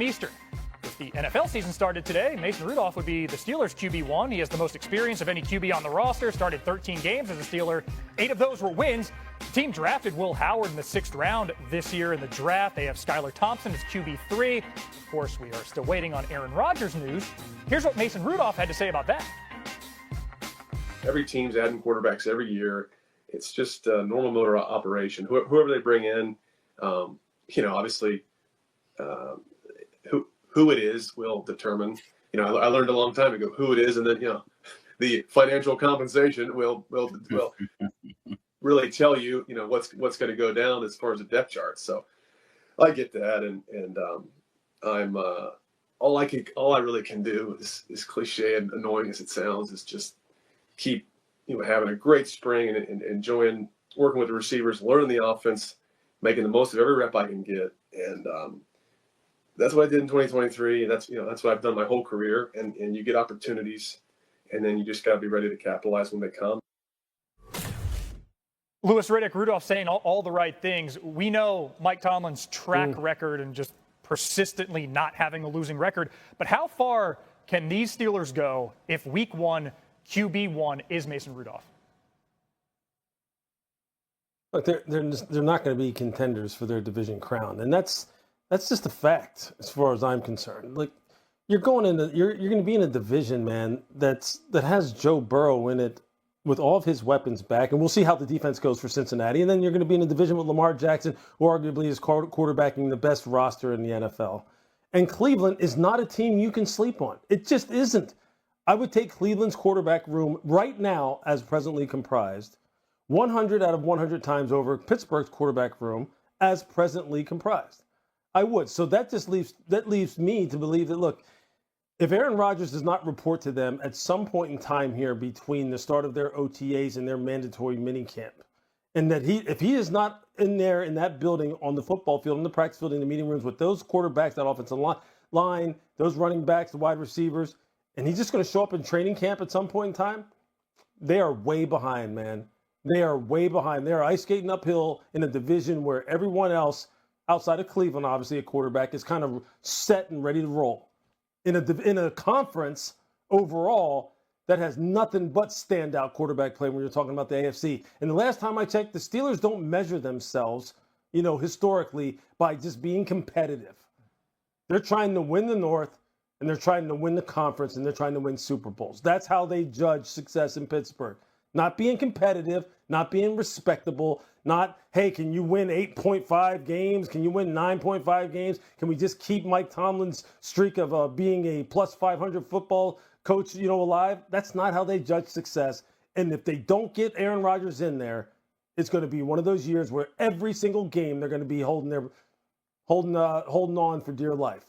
Eastern. If the NFL season started today, Mason Rudolph would be the Steelers' QB1. He has the most experience of any QB on the roster, started 13 games as a Steeler. 8 of those were wins. The team drafted Will Howard in the 6th round this year in the draft. They have Skylar Thompson as QB3. Of course, we are still waiting on Aaron Rodgers news. Here's what Mason Rudolph had to say about that. Every team's adding quarterbacks every year. It's just a normal motor operation. Whoever they bring in, obviously, who it is will determine. I learned a long time ago who it is, and then the financial compensation will really tell you what's going to go down as far as the depth chart. So I get that, and I'm all I really can do is cliche and annoying as it sounds is just keep having a great spring and enjoying working with the receivers, learning the offense, making the most of every rep I can get, and that's what I did in 2023. That's what I've done my whole career, and you get opportunities, and then you just got to be ready to capitalize when they come. Louis Riddick, Rudolph saying all the right things. We know Mike Tomlin's track record and just persistently not having a losing record, but how far can these Steelers go if week 1 QB1 is Mason Rudolph? Look, they're not going to be contenders for their division crown, and that's just a fact as far as I'm concerned. Like you're going to be in a division, man, that has Joe Burrow in it with all of his weapons back, and we'll see how the defense goes for Cincinnati. And then you're going to be in a division with Lamar Jackson, who arguably is quarterbacking the best roster in the NFL. And Cleveland is not a team you can sleep on. It just isn't. I would take Cleveland's quarterback room right now, as presently comprised, 100 out of 100 times over Pittsburgh's quarterback room as presently comprised. I would. So that leaves me to believe that, look, if Aaron Rodgers does not report to them at some point in time here between the start of their OTAs and their mandatory minicamp, and that if he is not in there in that building on the football field, in the practice field, in the meeting rooms with those quarterbacks, that offensive line, those running backs, the wide receivers, and he's just going to show up in training camp at some point in time, they are way behind, man. They are way behind. They are ice skating uphill in a division where everyone else, outside of Cleveland, obviously, a quarterback, is kind of set and ready to roll. In a conference overall that has nothing but standout quarterback play when you're talking about the AFC. And the last time I checked, the Steelers don't measure themselves, historically by just being competitive. They're trying to win the North, and they're trying to win the conference, and they're trying to win Super Bowls. That's how they judge success in Pittsburgh. Not being competitive, not being respectable, not, hey, can you win 8.5 games? Can you win 9.5 games? Can we just keep Mike Tomlin's streak of being a plus 500 football coach, alive? That's not how they judge success. And if they don't get Aaron Rodgers in there, it's going to be one of those years where every single game they're going to be holding on for dear life.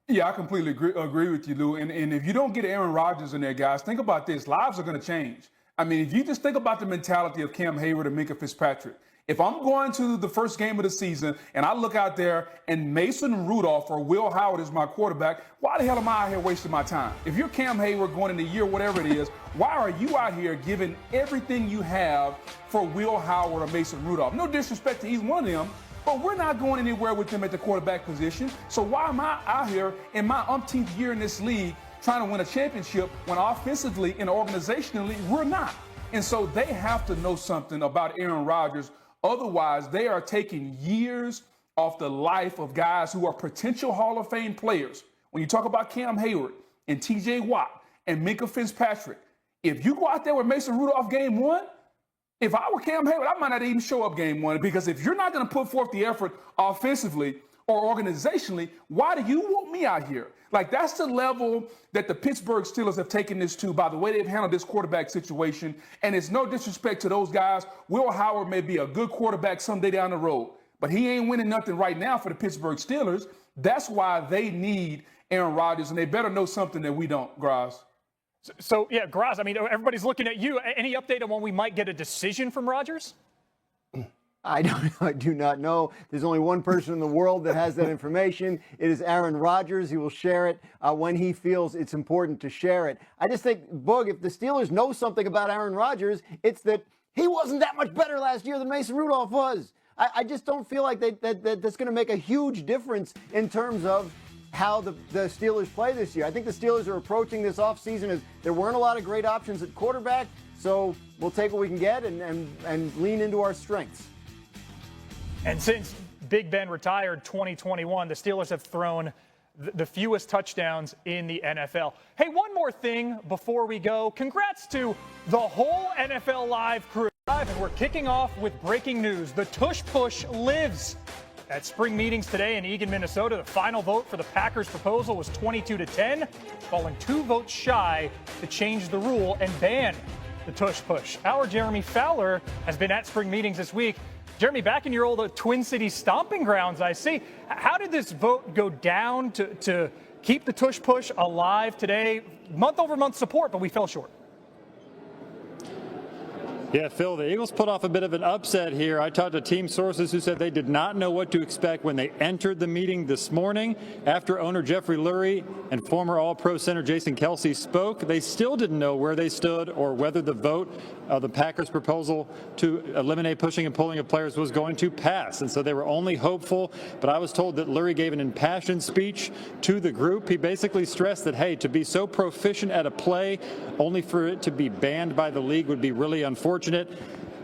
Yeah, I completely agree with you, Lou. And if you don't get Aaron Rodgers in there, guys, think about this. Lives are going to change. I mean, if you just think about the mentality of Cam Hayward and Minkah Fitzpatrick, if I'm going to the first game of the season and I look out there and Mason Rudolph or Will Howard is my quarterback, why the hell am I out here wasting my time? If you're Cam Hayward going in the year, whatever it is, why are you out here giving everything you have for Will Howard or Mason Rudolph? No disrespect to either one of them, but we're not going anywhere with them at the quarterback position. So why am I out here in my umpteenth year in this league trying to win a championship when offensively and organizationally we're not? And so they have to know something about Aaron Rodgers. Otherwise, they are taking years off the life of guys who are potential Hall of Fame players. When you talk about Cam Hayward and TJ Watt and Minkah Fitzpatrick, if you go out there with Mason Rudolph game 1, if I were Cam Hayward, I might not even show up game 1, because if you're not going to put forth the effort offensively or organizationally, why do you want me out here? Like, that's the level that the Pittsburgh Steelers have taken this to by the way they've handled this quarterback situation. And it's no disrespect to those guys. Will Howard may be a good quarterback someday down the road, but he ain't winning nothing right now for the Pittsburgh Steelers. That's why they need Aaron Rodgers, and they better know something that we don't, Graz. So, yeah, Graz, I mean, everybody's looking at you. Any update on when we might get a decision from Rodgers? I do not know. There's only one person in the world that has that information. It is Aaron Rodgers. He will share it when he feels it's important to share it. I just think, Boog, if the Steelers know something about Aaron Rodgers, it's that he wasn't that much better last year than Mason Rudolph was. I just don't feel like that's going to make a huge difference in terms of how the Steelers play this year. I think the Steelers are approaching this offseason as there weren't a lot of great options at quarterback, so we'll take what we can get and lean into our strengths. And since Big Ben retired 2021, the Steelers have thrown the fewest touchdowns in the NFL. Hey, one more thing before we go. Congrats to the whole NFL Live crew. And we're kicking off with breaking news. The Tush Push lives. At spring meetings today in Eagan, Minnesota, the final vote for the Packers' proposal was 22-10, falling 2 votes shy to change the rule and ban the Tush Push. Our Jeremy Fowler has been at spring meetings this week. Jeremy, back in your old Twin Cities stomping grounds, I see. How did this vote go down to keep the Tush Push alive today? Month-over-month support, but we fell short. Yeah, Phil, the Eagles put off a bit of an upset here. I talked to team sources who said they did not know what to expect when they entered the meeting this morning. After owner Jeffrey Lurie and former All-Pro center Jason Kelce spoke, they still didn't know where they stood or whether the vote of the Packers' proposal to eliminate pushing and pulling of players was going to pass. And so they were only hopeful. But I was told that Lurie gave an impassioned speech to the group. He basically stressed that, hey, to be so proficient at a play, only for it to be banned by the league would be really unfortunate.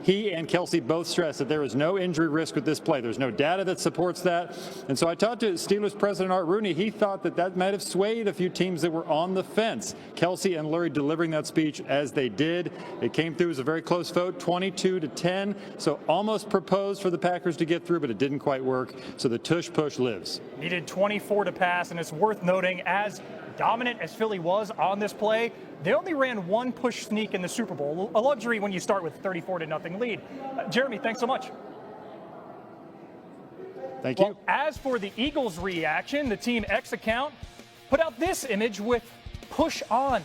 He and Kelce both stressed that there is no injury risk with this play. There's no data that supports that. And so I talked to Steelers president Art Rooney. He thought that might have swayed a few teams that were on the fence. Kelce and Lurie delivering that speech as they did. It came through as a very close vote, 22-10. So almost proposed for the Packers to get through, but it didn't quite work. So the Tush Push lives. Needed 24 to pass, and it's worth noting, as dominant as Philly was on this play, they only ran one push sneak in the Super Bowl, a luxury when you start with 34-0 lead. Jeremy, thanks so much. Thank you. Well, as for the Eagles' reaction, the Team X account put out this image with push on.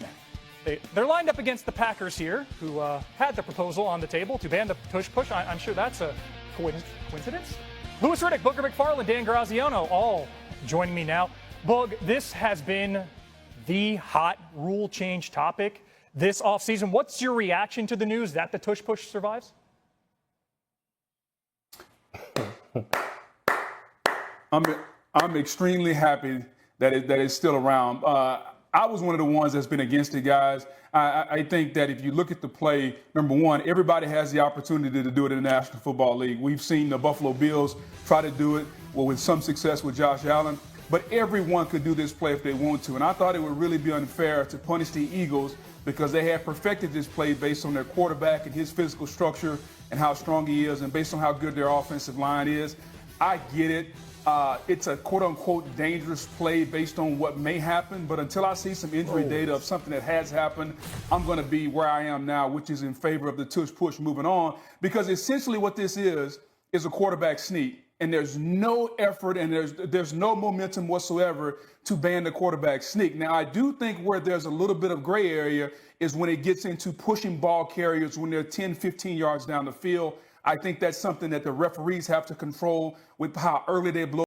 They're lined up against the Packers here, who had the proposal on the table to ban the Tush Push. I'm sure that's a coincidence. Louis Riddick, Booker McFarland, Dan Graziano, all joining me now. Boog, this has been the hot rule change topic this offseason. What's your reaction to the news that the Tush Push survives? I'm extremely happy that it's still around. I was one of the ones that's been against it, guys. I think that if you look at the play, number one, everybody has the opportunity to do it in the National Football League. We've seen the Buffalo Bills try to do it, well, with some success with Josh Allen. But everyone could do this play if they want to. And I thought it would really be unfair to punish the Eagles because they have perfected this play based on their quarterback and his physical structure and how strong he is and based on how good their offensive line is. I get it. It's a quote-unquote dangerous play based on what may happen. But until I see some injury data of something that has happened, I'm going to be where I am now, which is in favor of the Tush Push moving on. Because essentially what this is a quarterback sneak. And there's no effort and there's no momentum whatsoever to ban the quarterback sneak. Now, I do think where there's a little bit of gray area is when it gets into pushing ball carriers when they're 10, 15 yards down the field. I think that's something that the referees have to control with how early they blow